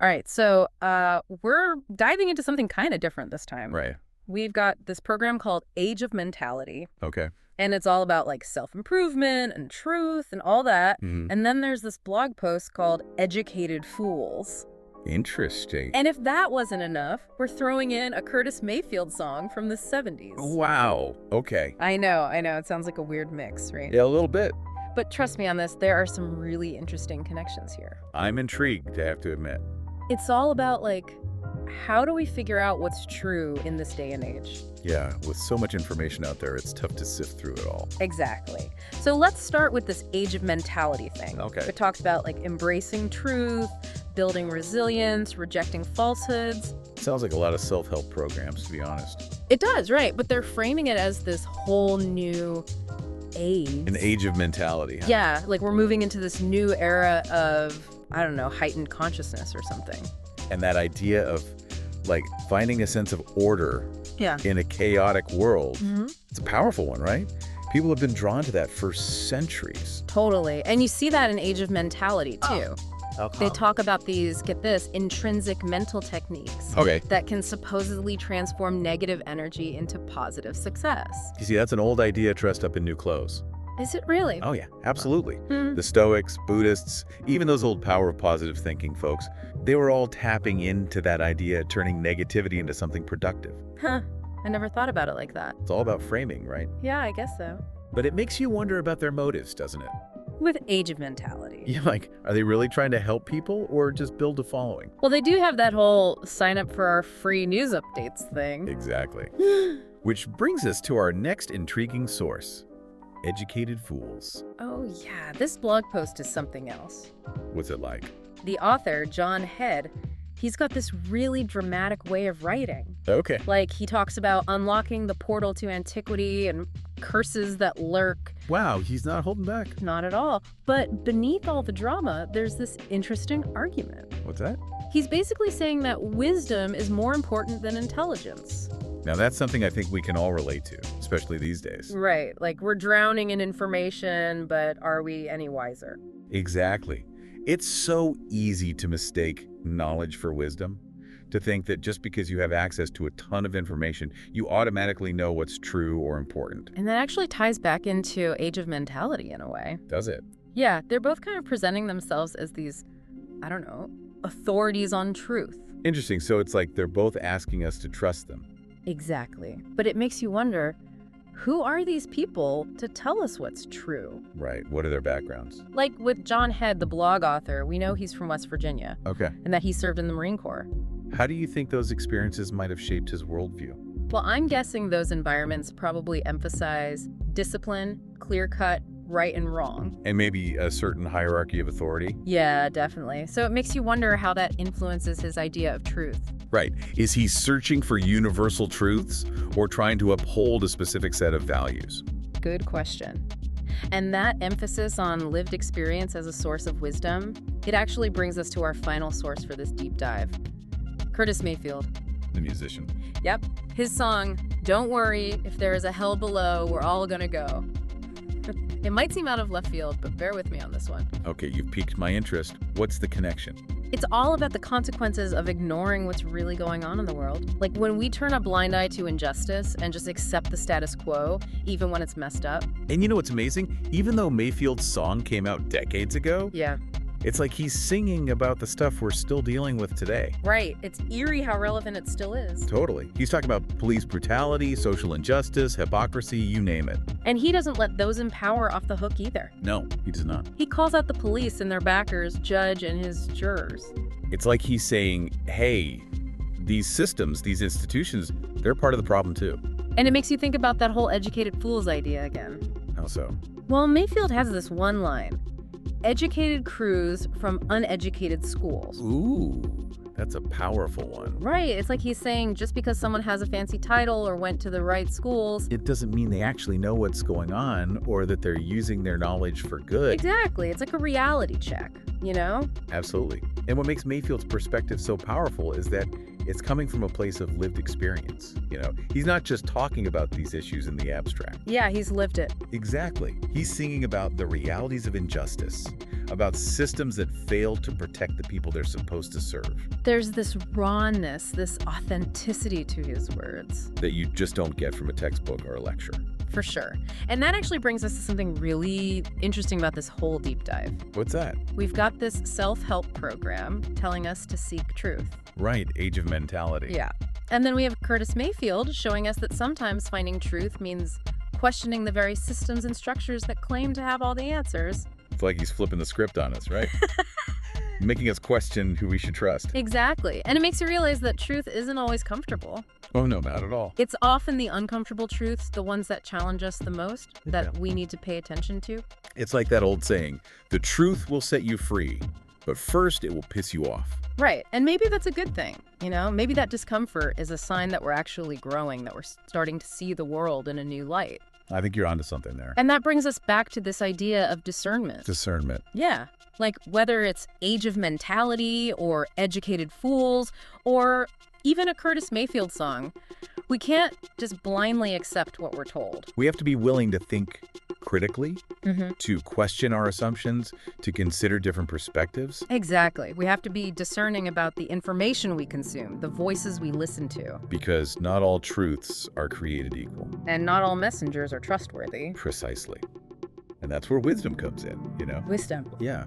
All right, so we're diving into something kind of different this time. Right. We've got this program called Age of Mentality, Okay. and it's all about like self-improvement and truth and all that. Hmm. And then there's this blog post called Educated Fools. Interesting. And if that wasn't enough, we're throwing in a Curtis Mayfield song from the 70s. Wow. Okay. I know. It sounds like a weird mix, right? Yeah, a little bit. But trust me on this, there are some really interesting connections here. I'm intrigued, I have to admit. It's all about, like, how do we figure out what's true in this day and age? Yeah, with so much information out there, it's tough to sift through it all. Exactly. So let's start with this age of mentality thing. Okay. It talks about, like, embracing truth, building resilience, rejecting falsehoods. Sounds like a lot of self-help programs, to be honest. It does, right? But they're framing it as this whole new age. An age of mentality, huh? Yeah, like we're moving into this new era of, I don't know, heightened consciousness or something. And that idea of, like, finding a sense of order Yeah. in a chaotic world, Mm-hmm. it's a powerful one, right? People have been drawn to that for centuries. Totally. And you see that in Age of Mentality, too. How They talk about these, get this, intrinsic mental techniques Okay. that can supposedly transform negative energy into positive success. You see, that's an old idea dressed up in new clothes. Is it really? Oh, yeah, absolutely. Hmm. The Stoics, Buddhists, even those old power of positive thinking folks, they were all tapping into that idea, turning negativity into something productive. Huh. I never thought about it like that. It's all about framing, right? Yeah, I guess so. But it makes you wonder about their motives, doesn't it? With Age of Mentality. You're like, are they really trying to help people or just build a following? Well, they do have that whole sign up for our free news updates thing. Exactly. Which brings us to our next intriguing source, Educated Fools. Oh, yeah. This blog post is something else. What's it like? The author, John Head, he's got this really dramatic way of writing. Okay. Like, he talks about unlocking the portal to antiquity and curses that lurk. Wow, he's not holding back. Not at all. But beneath all the drama, there's this interesting argument. What's that? He's basically saying that wisdom is more important than intelligence. Now that's something I think we can all relate to, especially these days. Right. Like, we're drowning in information, but are we any wiser? Exactly. It's so easy to mistake knowledge for wisdom, to think that just because you have access to a ton of information, you automatically know what's true or important. And that actually ties back into Age of Mentality in a way. Does it? Yeah, they're both kind of presenting themselves as these, I don't know, authorities on truth. Interesting. So it's like they're both asking us to trust them. Exactly. But it makes you wonder, who are these people to tell us what's true? Right. What are their backgrounds? Like with John Head, the blog author, we know he's from West Virginia Okay. and that he served in the Marine Corps. How do you think those experiences might have shaped his worldview? Well, I'm guessing those environments probably emphasize discipline, clear-cut, right and wrong. And maybe a certain hierarchy of authority? Yeah, definitely. So it makes you wonder how that influences his idea of truth. Right. Is he searching for universal truths or trying to uphold a specific set of values? Good question. And that emphasis on lived experience as a source of wisdom, it actually brings us to our final source for this deep dive. Curtis Mayfield. The musician. Yep. His song, Don't Worry, If There Is a Hell Below, We're All Gonna Go. It might seem out of left field, but bear with me on this one. Okay, you've piqued my interest. What's the connection? It's all about the consequences of ignoring what's really going on in the world. Like when we turn a blind eye to injustice and just accept the status quo, even when it's messed up. And you know what's amazing? Even though Mayfield's song came out decades ago, Yeah. it's like he's singing about the stuff we're still dealing with today. Right. It's eerie how relevant it still is. Totally. He's talking about police brutality, social injustice, hypocrisy, you name it. And he doesn't let those in power off the hook either. No, he does not. He calls out the police and their backers, judge, and his jurors. It's like he's saying, hey, these systems, these institutions, they're part of the problem too. And it makes you think about that whole educated fools idea again. How so? Well, Mayfield has this one line. Educated crews from uneducated schools. Ooh, that's a powerful one. Right. It's like he's saying just because someone has a fancy title or went to the right schools. It doesn't mean they actually know what's going on or that they're using their knowledge for good. Exactly. It's like a reality check, you know? Absolutely. And what makes Mayfield's perspective so powerful is that It's coming from a place of lived experience, you know? He's not just talking about these issues in the abstract. Yeah, he's lived it. Exactly. He's singing about the realities of injustice, about systems that fail to protect the people they're supposed to serve, There's this rawness, this authenticity to his words. that you just don't get from a textbook or a lecture. For sure. And that actually brings us to something really interesting about this whole deep dive. What's that? We've got this self-help program telling us to seek truth. Right, age of mentality. Yeah. And then we have Curtis Mayfield showing us that sometimes finding truth means questioning the very systems and structures that claim to have all the answers. It's like he's flipping the script on us, right? Making us question who we should trust. Exactly. And it makes you realize that truth isn't always comfortable. Oh, no, not at all. It's often the uncomfortable truths, the ones that challenge us the most, that we need to pay attention to. It's like that old saying, the truth will set you free, but first it will piss you off. Right. And maybe that's a good thing. You know, maybe that discomfort is a sign that we're actually growing, that we're starting to see the world in a new light. I think you're onto something there. And that brings us back to this idea of discernment. Discernment. Yeah. Like whether it's age of mentality or educated fools or even a Curtis Mayfield song, we can't just blindly accept what we're told. We have to be willing to think critically, to question our assumptions, to consider different perspectives. Exactly. We have to be discerning about the information we consume, the voices we listen to. Because not all truths are created equal. And not all messengers are trustworthy. Precisely. And that's where wisdom comes in, you know? Wisdom. Yeah.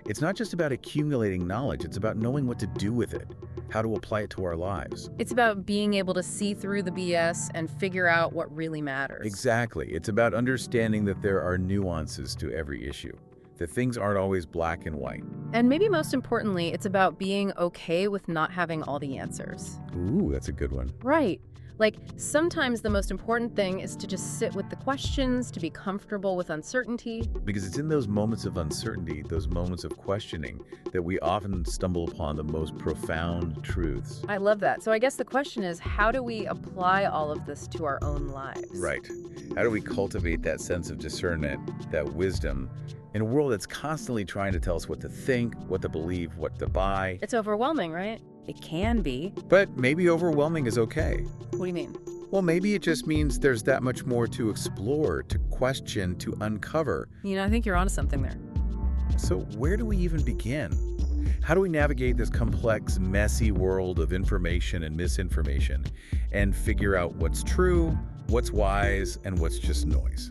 It's not just about accumulating knowledge, it's about knowing what to do with it, how to apply it to our lives. It's about being able to see through the BS and figure out what really matters. Exactly. It's about understanding that there are nuances to every issue, that things aren't always black and white. And maybe most importantly, it's about being okay with not having all the answers. Ooh, that's a good one. Right. Like, sometimes the most important thing is to just sit with the questions, to be comfortable with uncertainty. Because it's in those moments of uncertainty, those moments of questioning, that we often stumble upon the most profound truths. I love that. So I guess the question is, how do we apply all of this to our own lives? Right. How do we cultivate that sense of discernment, that wisdom, in a world that's constantly trying to tell us what to think, what to believe, what to buy? It's overwhelming, right? It can be. But maybe overwhelming is okay. What do you mean? Well, maybe it just means there's that much more to explore, to question, to uncover. You know, I think you're onto something there. So where do we even begin? How do we navigate this complex, messy world of information and misinformation and figure out what's true, what's wise, and what's just noise?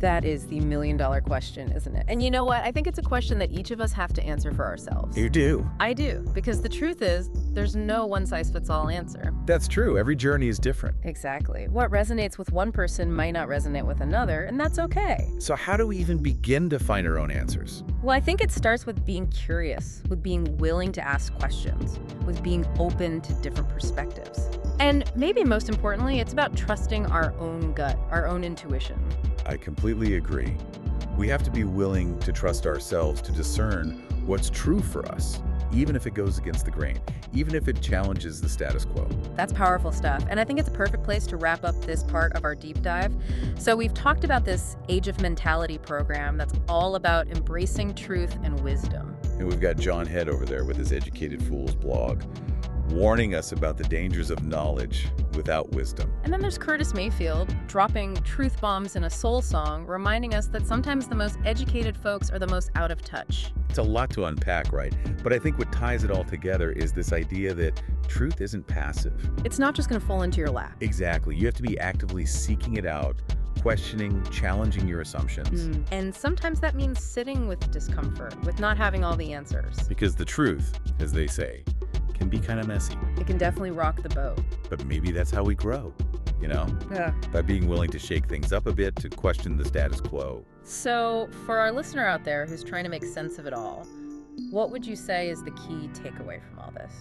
That is the million-dollar question, isn't it? And you know what? I think it's a question that each of us have to answer for ourselves. You do. I do, because the truth is, there's no one-size-fits-all answer. That's true. Every journey is different. Exactly. What resonates with one person might not resonate with another, and that's okay. So how do we even begin to find our own answers? Well, I think it starts with being curious, with being willing to ask questions, with being open to different perspectives. And maybe most importantly, it's about trusting our own gut, our own intuition. I completely agree. We have to be willing to trust ourselves to discern what's true for us, even if it goes against the grain, even if it challenges the status quo. That's powerful stuff, and I think it's a perfect place to wrap up this part of our deep dive. So we've talked about this Age of Mentality program that's all about embracing truth and wisdom. And we've got John Head over there with his Educated Fools blog, warning us about the dangers of knowledge without wisdom. And then there's Curtis Mayfield, dropping truth bombs in a soul song, reminding us that sometimes the most educated folks are the most out of touch. It's a lot to unpack, right? But I think what ties it all together is this idea that truth isn't passive. It's not just going to fall into your lap. Exactly. You have to be actively seeking it out, questioning, challenging your assumptions. And sometimes that means sitting with discomfort, with not having all the answers. Because the truth, as they say, can be kind of messy. It can definitely rock the boat. But maybe that's how we grow, you know? Yeah. By being willing to shake things up a bit, to question the status quo. So, for our listener out there who's trying to make sense of it all, what would you say is the key takeaway from all this?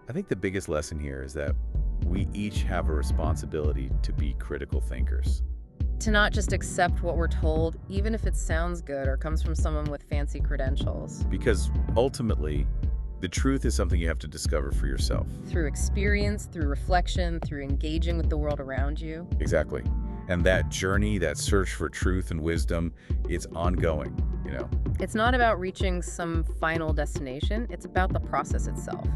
I think the biggest lesson here is that we each have a responsibility to be critical thinkers. To not just accept what we're told, even if it sounds good or comes from someone with fancy credentials. Because ultimately, the truth is something you have to discover for yourself. Through experience, through reflection, through engaging with the world around you. Exactly. And that journey, that search for truth and wisdom, it's ongoing, you know? It's not about reaching some final destination, it's about the process itself.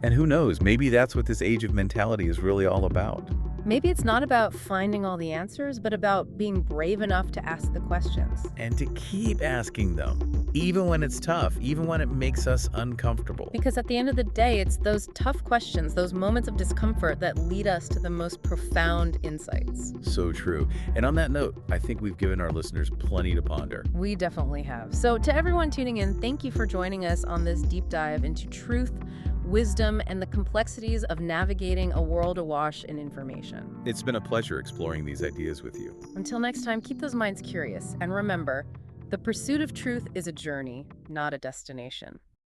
And who knows, maybe that's what this age of mentality is really all about. Maybe it's not about finding all the answers, but about being brave enough to ask the questions. And to keep asking them, even when it's tough, even when it makes us uncomfortable. Because at the end of the day, it's those tough questions, those moments of discomfort that lead us to the most profound insights. So true. And on that note, I think we've given our listeners plenty to ponder. We definitely have. So to everyone tuning in, thank you for joining us on this deep dive into truth, wisdom, and the complexities of navigating a world awash in information. It's been a pleasure exploring these ideas with you. Until next time, keep those minds curious, and remember, the pursuit of truth is a journey, not a destination.